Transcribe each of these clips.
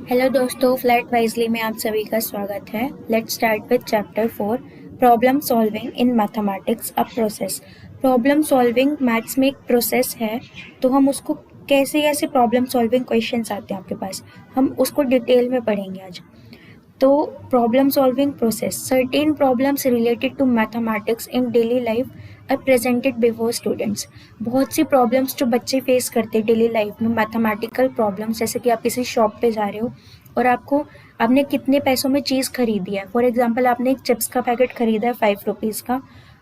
Hello दोस्तों, flat wisely में आप सभी का स्वागत है। Let's start with chapter 4 problem solving in mathematics a process. Problem solving maths में एक प्रोसेस है, तो हम उसको कैसे प्रॉब्लम सॉल्विंग क्वेश्चंस आते हैं आपके पास, हम उसको डिटेल में पढ़ेंगे आज। तो problem solving process, certain problems related to mathematics in daily life are presented before students. बहुत सी प्रॉब्लम्स जो बच्चे फेस करते हैं डेली लाइफ में, मैथमेटिकल प्रॉब्लम्स, जैसे कि आप किसी शॉप पे जा रहे हो और आपने कितने पैसों में चीज़ खरीदी है। फॉर एग्जाम्पल, आपने एक चिप्स का पैकेट खरीदा है 5 रुपीज़ का,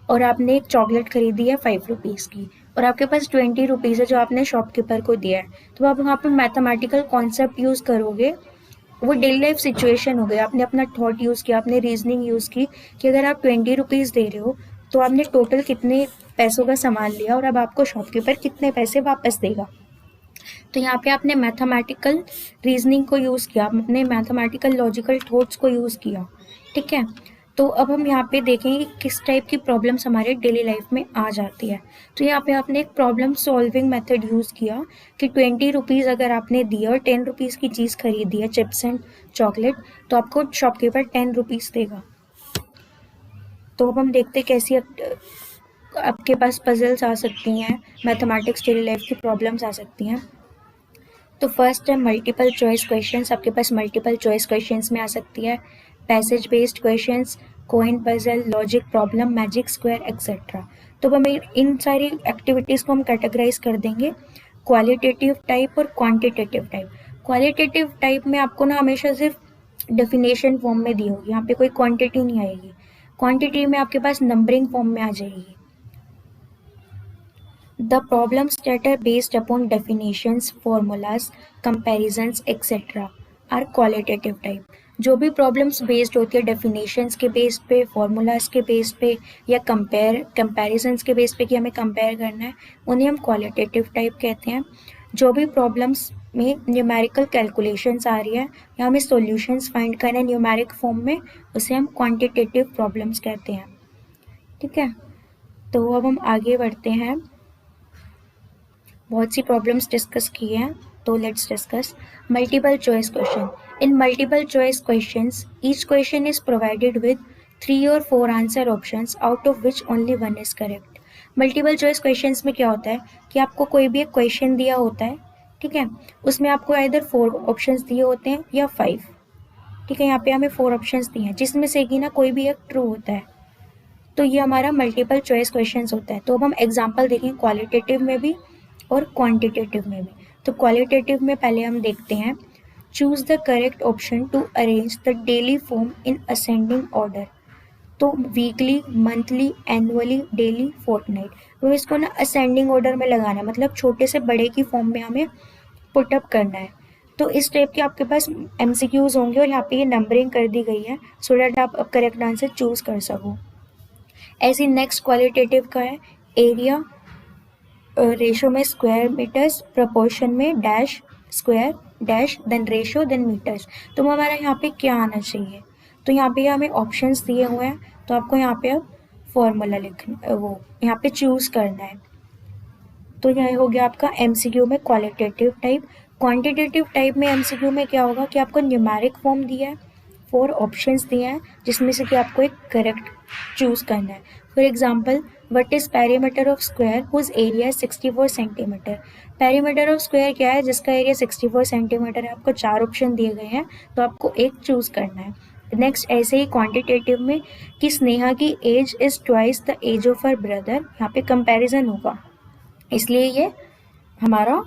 और आपने एक चॉकलेट खरीदी है 5 रुपीज़ की, और आपके पास 20 रुपीज़ है जो आपने शॉपकीपर को दिया है। तो आप वहाँ पे मैथमेटिकल कॉन्सेप्ट यूज़ करोगे। वो डेली लाइफ सिचुएशन हो गया, आपने अपना थॉट यूज़ किया, आपने रीजनिंग यूज़ की कि अगर आप 20 रुपीज़ दे रहे हो तो आपने टोटल कितने पैसों का सामान लिया और अब आपको शॉपकीपर कितने पैसे वापस देगा। तो यहाँ पे आपने मैथमेटिकल रीजनिंग को यूज़ किया, आपने मैथमेटिकल लॉजिकल थॉट्स को यूज़ किया। ठीक है, तो अब हम यहाँ पे देखेंगे किस टाइप की प्रॉब्लम्स हमारे डेली लाइफ में आ जाती है। तो यहाँ पे आपने एक प्रॉब्लम सॉल्विंग मेथड यूज़ किया कि 20 रुपीज़ अगर आपने दिया और 10 रुपीज़ की चीज़ खरीदी है, चिप्स एंड चॉकलेट, तो आपको शॉपकीपर 10 रुपीज़ देगा। तो अब हम देखते कैसी आपके पास पजल्स आ सकती हैं, मैथमेटिक्स डेली लाइफ की प्रॉब्लम्स आ सकती हैं। तो फर्स्ट है मल्टीपल चॉइस क्वेश्चंस। आपके पास मल्टीपल चॉइस क्वेश्चंस में आ सकती है passage based questions, coin puzzle, logic problem, magic square etcetera. तो हमें इन सारी एक्टिविटीज़ को हम कैटेगराइज कर देंगे क्वालिटेटिव टाइप और क्वांटिटेटिव टाइप। क्वालिटेटिव टाइप में आपको ना हमेशा सिर्फ डेफिनेशन फॉर्म में दी होगी, यहाँ पे कोई क्वांटिटी नहीं आएगी। क्वांटिटी में आपके पास नंबरिंग फॉर्म में आ जाएगी। The problems that are based upon definitions, formulas, comparisons, etc. are qualitative type. जो भी प्रॉब्लम्स बेस्ड होती है डेफिनेशंस के बेस पे, फॉर्मूलाज के बेस पे, या कंपैरिजंस के बेस पे कि हमें कंपेयर करना है, उन्हें हम क्वालिटेटिव टाइप कहते हैं। जो भी प्रॉब्लम्स में न्यूमेरिकल कैलकुलेशंस आ रही है या हमें सॉल्यूशंस फाइंड करना है न्यूमेरिक फॉर्म में, उसे हम क्वांटिटेटिव प्रॉब्लम्स कहते हैं। ठीक है, तो अब हम आगे बढ़ते हैं। बहुत सी प्रॉब्लम्स डिस्कस की हैं, तो let's discuss multiple choice question. In multiple choice questions each question is provided with 3 और 4 answer options out of which only one is correct. Multiple choice questions में क्या होता है कि आपको कोई भी एक क्वेश्चन दिया होता है, ठीक है, उसमें आपको इधर 4 ऑप्शंस दिए होते हैं या 5। ठीक है, यहाँ पे हमें 4 ऑप्शंस दिए हैं जिसमें से कि ना कोई भी एक ट्रू होता है। तो ये हमारा मल्टीपल चॉइस क्वेश्चंस होता है। तो अब हम एग्जाम्पल देखें क्वालिटेटिव में भी और क्वांटिटेटिव में भी। तो क्वालिटेटिव में पहले हम देखते हैं choose the correct option to arrange the daily form in ascending order. तो weekly, monthly, annually, daily, fortnight, तो इसको ना असेंडिंग ऑर्डर में लगाना है, मतलब छोटे से बड़े की फॉर्म में हमें पुटअप करना है। तो इस टाइप के आपके पास एमसीक्यूज होंगे और यहाँ पे ये नंबरिंग कर दी गई है सो दैट आप करेक्ट आंसर चूज कर सको। ऐसे नेक्स्ट क्वालिटेटिव का है एरिया रेशो में स्क्वायर मीटर्स, प्रपोर्शन में dash square dash then ratio then metres. तो हमारा यहाँ पे क्या आना चाहिए, तो यहाँ पे हमें ऑप्शंस दिए हुए हैं, तो आपको यहाँ पे अब फॉर्मूला लिखना, वो यहाँ पे चूज करना है। तो यह हो गया आपका एमसीक्यू में क्वालिटेटिव टाइप। क्वांटिटेटिव टाइप में एमसीक्यू में क्या होगा कि आपको न्यूमेरिक फॉर्म दिया है, 4 ऑप्शंस दिए हैं जिसमें से कि आपको एक करेक्ट चूज करना है। For example, what is perimeter of square whose area 64 centimetre. Perimeter of square क्या है जिसका एरिया 64 सेंटीमीटर है। आपको 4 ऑप्शन दिए गए हैं, तो आपको एक चूज करना है। नेक्स्ट ऐसे ही क्वांटिटेटिव में कि स्नेहा की age is twice the age of her brother, यहाँ पे कंपैरिजन होगा, इसलिए ये हमारा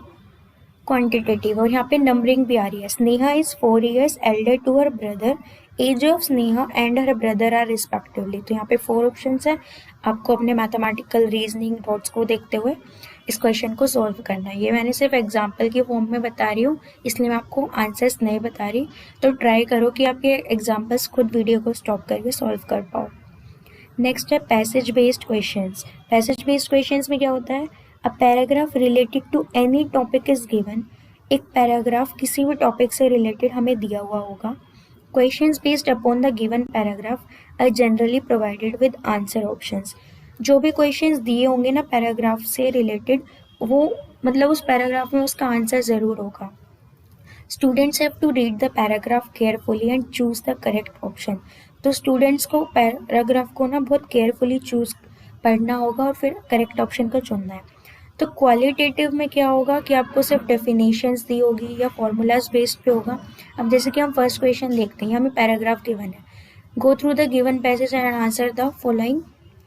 क्वांटिटेटिव। और यहाँ पे नंबरिंग भी आ रही है। Sneha is 4 years elder to her brother, age of Sneha and her brother are respectively. तो यहाँ पे 4 ऑप्शंस है, आपको अपने मैथमेटिकल रीजनिंग थॉट्स को देखते हुए इस क्वेश्चन को सॉल्व करना है। ये मैंने सिर्फ एग्जाम्पल के फॉर्म में बता रही हूँ, इसलिए मैं आपको आंसर्स नहीं बता रही। तो ट्राई करो कि आप ये एग्जाम्पल्स खुद वीडियो को स्टॉप करके सॉल्व कर पाओ। नेक्स्ट है passage based questions. Passage based questions में क्या होता है, a paragraph related to any topic is given. एक पैराग्राफ किसी भी टॉपिक से रिलेटेड हमें दिया हुआ होगा। Questions based upon the given paragraph are generally provided with answer options. जो भी क्वेश्चंस दिए होंगे ना पैराग्राफ से रिलेटेड, वो मतलब उस पैराग्राफ में उसका आंसर ज़रूर होगा। Students have to read the paragraph carefully and choose the correct option. तो स्टूडेंट्स को पैराग्राफ को ना बहुत केयरफुली चूज पढ़ना होगा और फिर करेक्ट ऑप्शन को चुनना है। तो क्वालिटेटिव में क्या होगा कि आपको सिर्फ डेफिनेशंस दी होगी या फॉर्मूलाज बेस्ड पे होगा। अब जैसे कि हम फर्स्ट क्वेश्चन देखते हैं, हमें पैराग्राफ गिवन है, go through the given passage and answer the following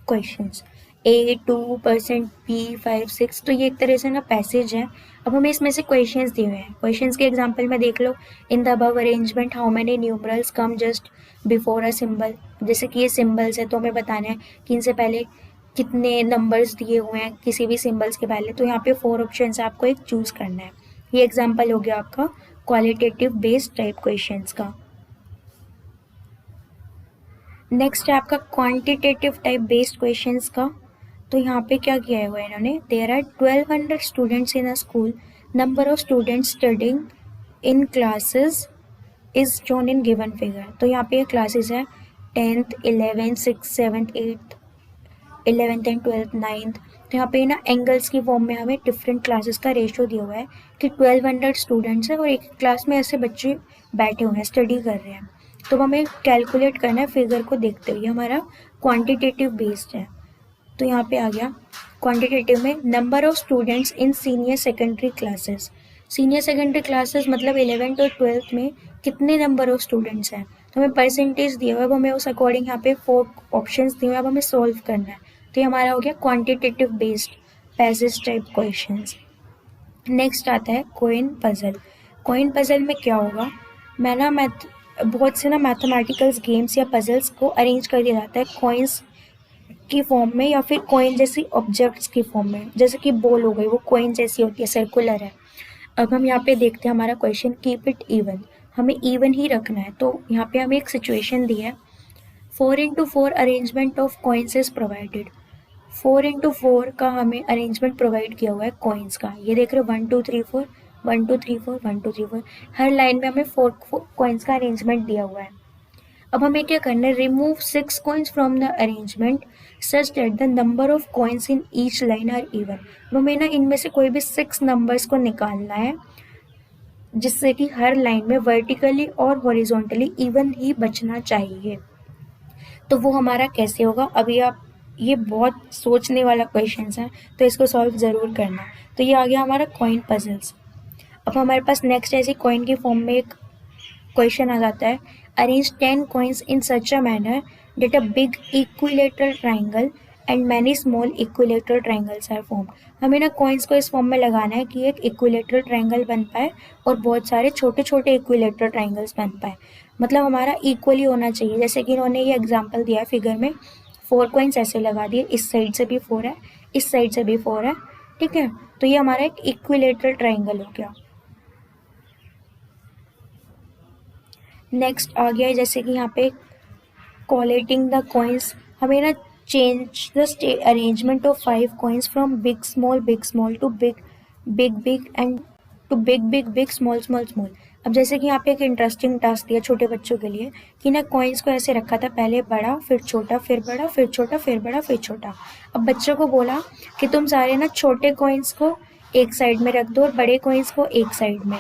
questions A 2% B 5 6। तो ये एक तरह से ना पैसेज है। अब हमें इसमें से क्वेश्चंस दिए हुए हैं, क्वेश्चंस के एग्जांपल में देख लो, in the above arrangement how many numerals come just before a symbol. जैसे कि ये सिंबल्स है तो हमें बताना है कि इनसे पहले कितने नंबर्स दिए हुए हैं किसी भी सिंबल्स के पहले। तो यहाँ पे 4 ऑप्शन है, आपको एक चूज करना है। ये एग्जाम्पल हो गया आपका क्वालिटेटिव बेस्ड टाइप क्वेश्चंस का। नेक्स्ट है आपका क्वांटिटेटिव टाइप बेस्ड क्वेश्चंस का। तो यहाँ पे क्या किया हुआ है इन्होंने, there are 1200 students in a school, number of students studying in classes is shown in given figure. तो यहाँ पे क्लासेस है 10th 11th 6th 7th 8th 11th and 12th 9th। तो यहाँ पे ना एंगल्स की फॉर्म में हमें डिफरेंट क्लासेस का रेशियो दिया हुआ है कि 1200 स्टूडेंट्स है और एक क्लास में ऐसे बच्चे बैठे हुए हैं, स्टडी कर रहे हैं। तो हमें कैलकुलेट करना है फिगर को देखते हुए, हमारा क्वांटिटेटिव बेस्ड है। तो यहाँ पे आ गया क्वांटिटेटिव में number of students in senior secondary classes. Senior secondary classes मतलब 11th और 12th में कितने नंबर ऑफ स्टूडेंट्स हैं, तो हमें परसेंटेज दिया हुआ है, अब हमें उस अकॉर्डिंग यहाँ पे 4 ऑप्शंस दिए हुए हैं, अब हमें सॉल्व करना है। तो ये हमारा हो गया quantitative based passage type questions. Next आता है कोइन पजल। कोइन पजल में क्या होगा, मैं ना बहुत से ना मैथमेटिकल्स गेम्स या पजल्स को अरेंज कर दिया जाता है कॉइन्स की फॉर्म में या फिर कॉइन जैसी ऑब्जेक्ट्स की फॉर्म में। जैसे कि बॉल हो गई, वो कॉइन जैसी होती है, सर्कुलर है। अब हम यहाँ पे देखते हैं हमारा क्वेश्चन कीप इट इवन, हमें इवन ही रखना है। तो यहाँ पे हमें एक सिचुएशन दी है, 4x4 arrangement of coins is provided. 4x4 का हमें अरेंजमेंट प्रोवाइड किया हुआ है कॉइन्स का। ये देख रहे हो 1 2 3 4 1 2 3 4 1 2 3 4, हर लाइन में हमें 4 कॉइन्स का अरेंजमेंट दिया हुआ है। अब हमें क्या करना है, remove 6 coins from the arrangement such that the number of coins in each line are even. हमें ना इनमें से कोई भी 6 नंबर्स को निकालना है जिससे कि हर लाइन में वर्टिकली और हॉरिजॉन्टली इवन ही बचना चाहिए। तो वो हमारा कैसे होगा, अभी आप ये बहुत सोचने वाला क्वेश्चन है तो इसको सॉल्व ज़रूर करना। तो ये आ गया हमारा कॉइन पजल्स। अब हमारे पास नेक्स्ट ऐसी कॉइन की फॉर्म में एक क्वेश्चन आ जाता है, arrange 10 coins in such a manner that a big equilateral triangle and many small equilateral triangles are formed। हमें ना कॉइन्स को इस फॉर्म में लगाना है कि एक इक्विलेटरल ट्रायंगल बन पाए और बहुत सारे छोटे छोटे इक्विलेटरल ट्रायंगल्स बन पाए, मतलब हमारा इक्वली होना चाहिए। जैसे कि इन्होंने ये एग्जांपल दिया है फिगर में, 4 कॉइन्स ऐसे लगा दिए, इस साइड से भी 4 है, इस साइड से भी 4 है, ठीक है। तो ये हमारा एक इक्विलेटरल ट्रायंगल हो गया। नेक्स्ट आ गया है जैसे कि यहाँ पे कोलेटिंग द कॉइन्स, हमें ना change the arrangement of 5 coins from big small to big big big and to big big big small small small. अब जैसे कि यहाँ पे एक इंटरेस्टिंग टास्क दिया छोटे बच्चों के लिए कि ना कॉइन्स को ऐसे रखा था, पहले बड़ा फिर छोटा फिर बड़ा फिर छोटा फिर बड़ा फिर छोटा। अब बच्चों को बोला कि तुम सारे ना छोटे कॉइन्स को एक साइड में रख दो और बड़े कॉइन्स को एक साइड में।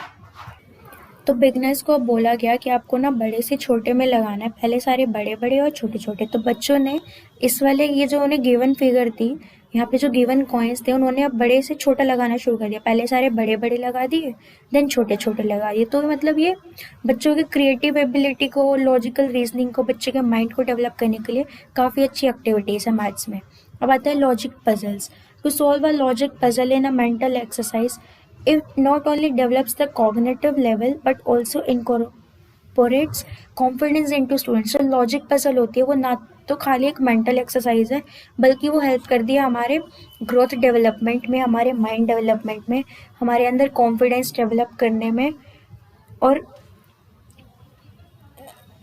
तो बिगनर्स को बोला गया कि आपको ना बड़े से छोटे में लगाना है, पहले सारे बड़े बड़े और छोटे छोटे। तो बच्चों ने इस वाले ये जो उन्हें गिवन फिगर थी, यहाँ पे जो गिवन कॉइन्स थे, उन्होंने अब बड़े से छोटा लगाना शुरू कर दिया। पहले सारे बड़े बड़े लगा दिए, देन छोटे छोटे लगा दिए। तो मतलब ये बच्चों की क्रिएटिव एबिलिटी को, लॉजिकल रीजनिंग को, बच्चे के माइंड को डेवलप करने के लिए काफ़ी अच्छी एक्टिविटीज़ है मैथ्स में। अब आता है logic puzzles. To solve a logic puzzle in a mental exercise, it not only develops the cognitive level but also incorporates confidence into students। जो लॉजिक पजल होती है वो ना तो खाली एक मेंटल एक्सरसाइज है बल्कि वो हेल्प करती है हमारे ग्रोथ डेवलपमेंट में, हमारे माइंड डेवलपमेंट में, हमारे अंदर कॉन्फिडेंस डेवलप करने में। और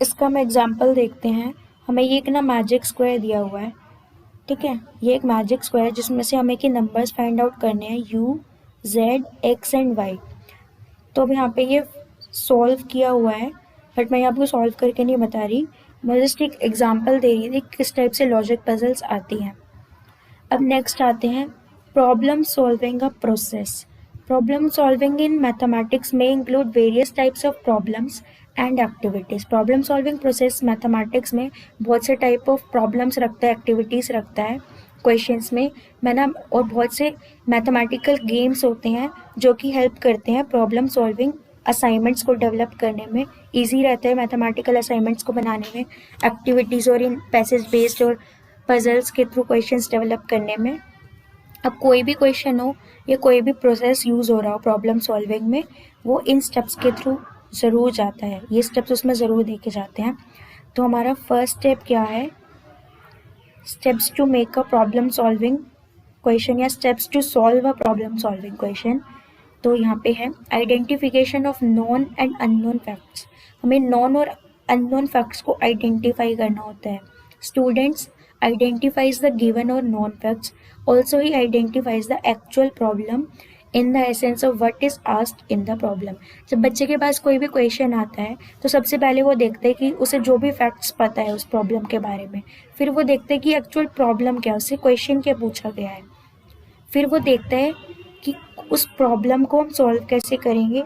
इसका हम एग्जांपल देखते हैं, हमें ये एक ना मैजिक स्क्वायर दिया हुआ है, ठीक है। ये एक मैजिक स्क्वायर है जिसमें से हमें कि नंबर्स फाइंड आउट करने हैं, u z x and y। तो अब यहाँ पे ये सॉल्व किया हुआ है बट मैं आपको सॉल्व करके नहीं बता रही, मैं जस्ट एक एग्जांपल दे रही थी किस टाइप से लॉजिक पजल्स आती हैं। अब नेक्स्ट आते हैं problem solving a process. Problem solving in mathematics may include various types of problems and activities. Problem solving process mathematics में बहुत से type of problems रखता है, activities रखता है क्वेश्चंस में मैंने, और बहुत से मैथमेटिकल गेम्स होते हैं जो कि हेल्प करते हैं प्रॉब्लम सॉल्विंग असाइनमेंट्स को डेवलप करने में, इजी रहता है मैथमेटिकल असाइनमेंट्स को बनाने में, एक्टिविटीज़ और इन पैसेज बेस्ड और पजल्स के थ्रू क्वेश्चंस डेवलप करने में। अब कोई भी क्वेश्चन हो या कोई भी प्रोसेस यूज़ हो रहा हो प्रॉब्लम सॉल्विंग में, वो इन स्टेप्स के थ्रू ज़रूर जाता है, ये स्टेप्स उसमें ज़रूर देखे जाते हैं। तो हमारा फर्स्ट स्टेप क्या है, steps to make a problem solving question या steps to solve a problem solving question. तो यहाँ पे है identification of known and unknown facts. हमें नॉन और अननोन फैक्ट्स को आइडेंटिफाई करना होता है। स्टूडेंट्स आइडेंटिफाइज द गिवन और known facts, also he identifies the actual problem in the essence of what is asked in the problem. जब बच्चे के पास कोई भी क्वेश्चन आता है तो सबसे पहले वो देखते हैं कि उसे जो भी फैक्ट्स पता है उस प्रॉब्लम के बारे में, फिर वो देखते हैं कि एक्चुअल प्रॉब्लम क्या है, उससे क्वेश्चन क्या पूछा गया है, फिर वो देखता है कि उस प्रॉब्लम को हम सॉल्व कैसे करेंगे,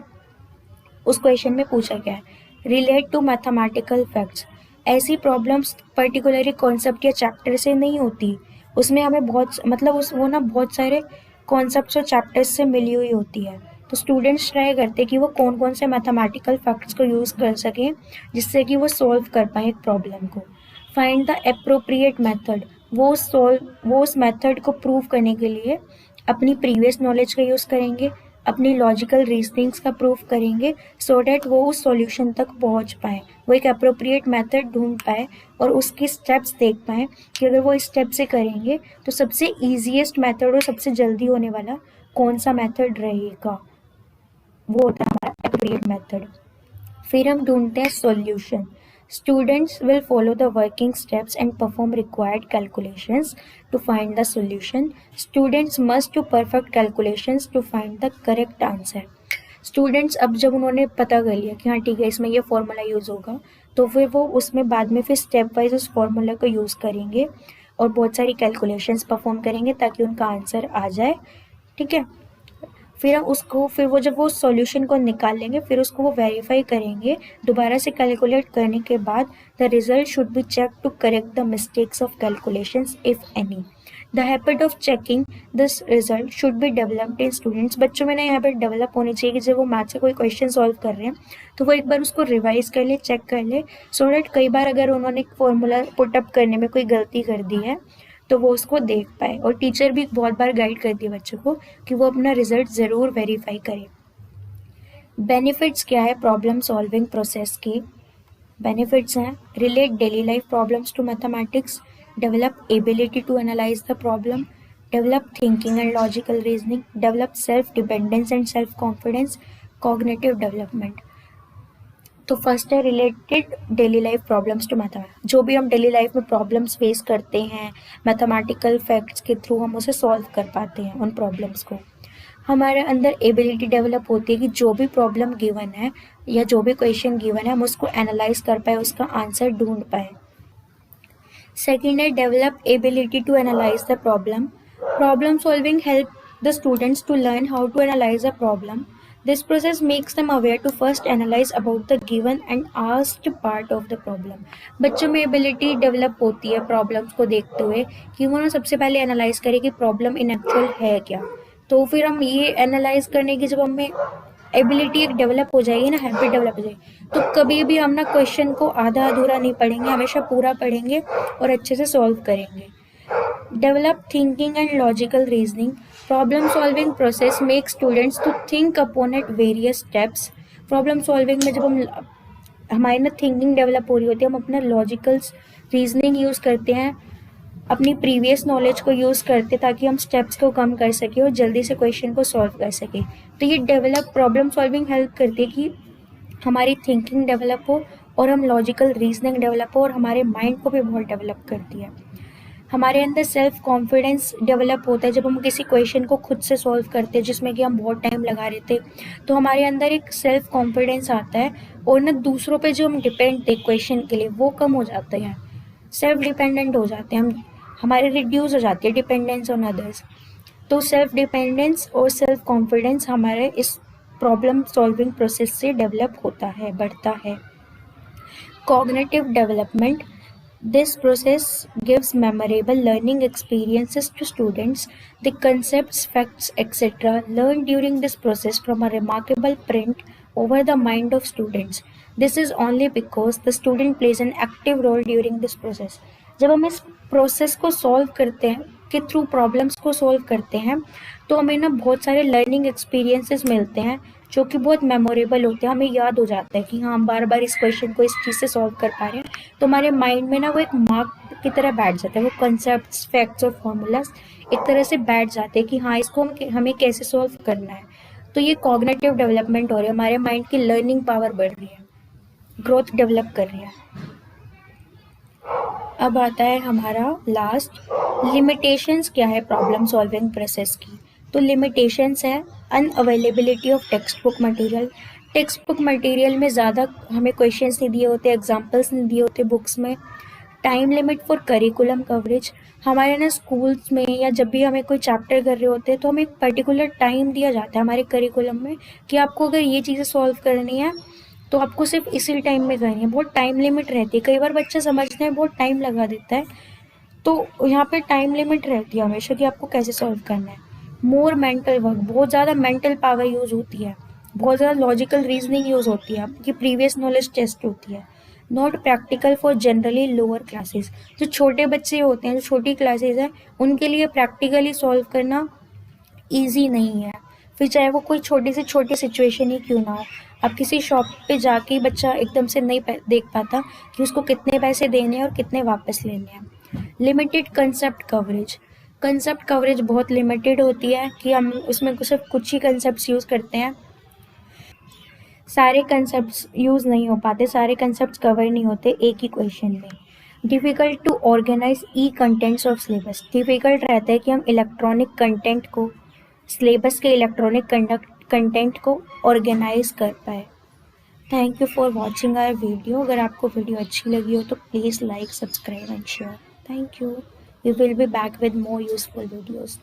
उस क्वेश्चन में पूछा गया है। रिलेट टू मैथमेटिकल फैक्ट्स, ऐसी प्रॉब्लम्स पर्टिकुलरली कॉन्सेप्ट या चैप्टर से नहीं होती, उसमें हमें बहुत मतलब बहुत सारे कॉन्सेप्ट्स और चैप्टर्स से मिली हुई होती है। तो स्टूडेंट्स ट्राई करते हैं कि वो कौन कौन से मैथमेटिकल फैक्ट्स को यूज़ कर सकें जिससे कि वो सॉल्व कर पाएँ एक प्रॉब्लम को। फाइंड द एप्रोप्रिएट मेथड, वो उस मेथड को प्रूव करने के लिए अपनी प्रीवियस नॉलेज का यूज़ करेंगे, अपनी लॉजिकल रीजनिंग्स का प्रूफ करेंगे, सो डैट वो उस सॉल्यूशन तक पहुंच पाए, वो एक अप्रोप्रिएट मेथड ढूंढ पाए और उसके स्टेप्स देख पाए कि अगर वो इस स्टेप से करेंगे तो सबसे ईजीएस्ट मेथड और सबसे जल्दी होने वाला कौन सा मेथड रहेगा, वो होता है हमारा अप्रोप्रिएट मेथड। फिर हम ढूंढते हैं solution. Students will follow the working steps and perform required calculations to find the solution. Students must do perfect calculations to find the correct answer. Students अब जब उन्होंने पता कर लिया कि हाँ ठीक है इसमें ये फॉर्मूला यूज़ होगा, तो फिर वो उसमें बाद में फिर स्टेप वाइज उस फॉर्मूला को यूज़ करेंगे और बहुत सारी कैलकुलेशंस परफॉर्म करेंगे ताकि उनका आंसर आ जाए। ठीक है, फिर वो जब वो सॉल्यूशन को निकाल लेंगे फिर उसको वो वेरीफाई करेंगे दोबारा से कैलकुलेट करने के बाद। The result should be check to correct the mistakes of calculations if any. The habit of checking this result should be developed in students. बच्चों में ना हैबिट डेवलप होनी चाहिए कि जब वो मैथ से कोई क्वेश्चन सॉल्व कर रहे हैं तो वो एक बार उसको रिवाइज कर ले, चेक कर ले, सो डैट कई बार अगर उन्होंने फॉर्मूला पुटअप करने में कोई गलती कर दी है तो वो उसको देख पाए। और टीचर भी बहुत बार गाइड करती है बच्चों को कि वो अपना रिजल्ट ज़रूर वेरीफाई करें। बेनिफिट्स क्या है प्रॉब्लम सॉल्विंग प्रोसेस के? बेनिफिट्स हैं relate daily life problems to mathematics, develop ability to analyse the problem, develop thinking and logical reasoning, develop self dependence and self confidence, cognitive development. तो first है related daily life problems to mathematics. जो भी हम daily life में problems face करते हैं mathematical facts के through हम उसे सॉल्व कर पाते हैं उन प्रॉब्लम्स को। हमारे अंदर एबिलिटी डेवलप होती है कि जो भी प्रॉब्लम गिवन है या जो भी क्वेश्चन गिवन है हम उसको एनालाइज कर पाए, उसका आंसर ढूंढ पाए। सेकेंड है develop ability to analyse the problem. Problem solving help the students to learn how to analyse a problem. This process makes them aware to first analyze about the given and asked part of the problem. बच्चों में ability develop होती है problems को देखते हुए कि वो ना सबसे पहले एनालाइज करें कि प्रॉब्लम इन एक्चुअल है क्या। तो फिर हम ये एनालाइज करने की जब हमें एबिलिटी एक डेवलप हो जाएगी ना, हैबिट डेवलप हो जाएगी, तो कभी भी हम ना क्वेश्चन को आधा अधूरा नहीं पढ़ेंगे, हमेशा पूरा पढ़ेंगे और अच्छे से सॉल्व करेंगे। Develop thinking and logical reasoning. Problem solving process makes students to think upon at various steps. Problem solving में जब हमारी ना थिंकिंग डेवलप हो रही होती है, हम अपना लॉजिकल रीजनिंग यूज़ करते हैं, अपनी प्रीवियस नॉलेज को यूज़ करते ताकि हम स्टेप्स को कम कर सकें और जल्दी से क्वेश्चन को सॉल्व कर सकें। तो ये डेवलप प्रॉब्लम सॉल्विंग हेल्प करती है कि हमारी थिंकिंग डेवलप हो और हम लॉजिकल रीजनिंग डेवलप हो, और हमारे माइंड को भी बहुत डेवलप करती है। हमारे अंदर सेल्फ कॉन्फिडेंस डेवलप होता है जब हम किसी क्वेश्चन को खुद से सॉल्व करते हैं जिसमें कि हम बहुत टाइम लगा रहे थे, तो हमारे अंदर एक सेल्फ कॉन्फिडेंस आता है और ना दूसरों पे जो हम डिपेंड थे क्वेश्चन के लिए वो कम हो जाते हैं, सेल्फ डिपेंडेंट हो जाते हैं हम, हमारे रिड्यूस हो जाती है डिपेंडेंस ऑन अदर्स। तो सेल्फ डिपेंडेंस और सेल्फ कॉन्फिडेंस हमारे इस प्रॉब्लम सॉल्विंग प्रोसेस से डेवलप होता है, बढ़ता है। Cognitive development. This process gives memorable learning experiences to students. The concepts, facts, etc. learned during this process from a remarkable print over the mind of students. This is only because the student plays an active role during this process. जब हम इस process को solve करते हैं, के through problems को solve करते हैं, तो हमें ना बहुत सारे लर्निंग एक्सपीरियंसेस मिलते हैं जो कि बहुत मेमोरेबल होते हैं। हमें याद हो जाता है कि हाँ, हम बार बार इस क्वेश्चन को इस चीज़ से सॉल्व कर पा रहे हैं, तो हमारे माइंड में ना वो एक मार्क की तरह बैठ जाता है। वो कॉन्सेप्ट्स, फैक्ट्स और फॉर्मूलाज एक तरह से बैठ जाते हैं कि हाँ, इसको हमें कैसे सॉल्व करना है। तो ये कॉग्निटिव डेवलपमेंट हो रही है, हमारे माइंड की लर्निंग पावर बढ़ रही है, ग्रोथ डेवलप कर रही है। अब आता है हमारा लास्ट, लिमिटेशंस क्या है प्रॉब्लम सॉल्विंग प्रोसेस की। तो लिमिटेशंस है unavailability of text book material. Text book material में ज़्यादा हमें क्वेश्चंस नहीं दिए होते, एग्जांपल्स नहीं दिए होते बुक्स में। Time limit for curriculum coverage. हमारे ना स्कूल्स में या जब भी हमें कोई चैप्टर कर रहे होते हैं तो हमें एक पर्टिकुलर टाइम दिया जाता है हमारे करिकुलम में कि आपको अगर ये चीज़ें सॉल्व करनी है तो आपको सिर्फ इसी टाइम में करनी है। बहुत टाइम लिमिट रहती है, कई बार बच्चा समझने में बहुत टाइम लगा देता है, तो यहाँ पे टाइम लिमिट रहती है हमेशा कि आपको कैसे सॉल्व करना है। मोर मेंटल वर्क, बहुत ज़्यादा मेंटल पावर यूज़ होती है, बहुत ज़्यादा लॉजिकल रीजनिंग यूज़ होती है, आपकी प्रीवियस नॉलेज टेस्ट होती है। Not practical for generally lower classes. जो छोटे बच्चे होते हैं, जो छोटी क्लासेस हैं, उनके लिए प्रैक्टिकली सॉल्व करना ईजी नहीं है। फिर चाहे वो कोई छोटी से छोटी सिचुएशन ही क्यों ना हो, आप किसी शॉप पे जाके बच्चा एकदम से नहीं देख पाता कि उसको कितने पैसे देने हैं और कितने वापस लेने हैं। Limited concept coverage. Concept coverage बहुत लिमिटेड होती है कि हम उसमें सिर्फ कुछ ही कंसेप्ट यूज़ करते हैं, सारे कंसेप्ट यूज़ नहीं हो पाते, सारे कंसेप्ट कवर नहीं होते एक ही क्वेश्चन में। Difficult to organise the contents of syllabus. Difficult रहता है कि हम इलेक्ट्रॉनिक कंटेंट को, सिलेबस के इलेक्ट्रॉनिक कंटेंट को ऑर्गेनाइज कर पाए। Thank you for watching our video. अगर आपको वीडियो अच्छी लगी हो तो please like, subscribe and share. Thank you. We will be back with more useful videos.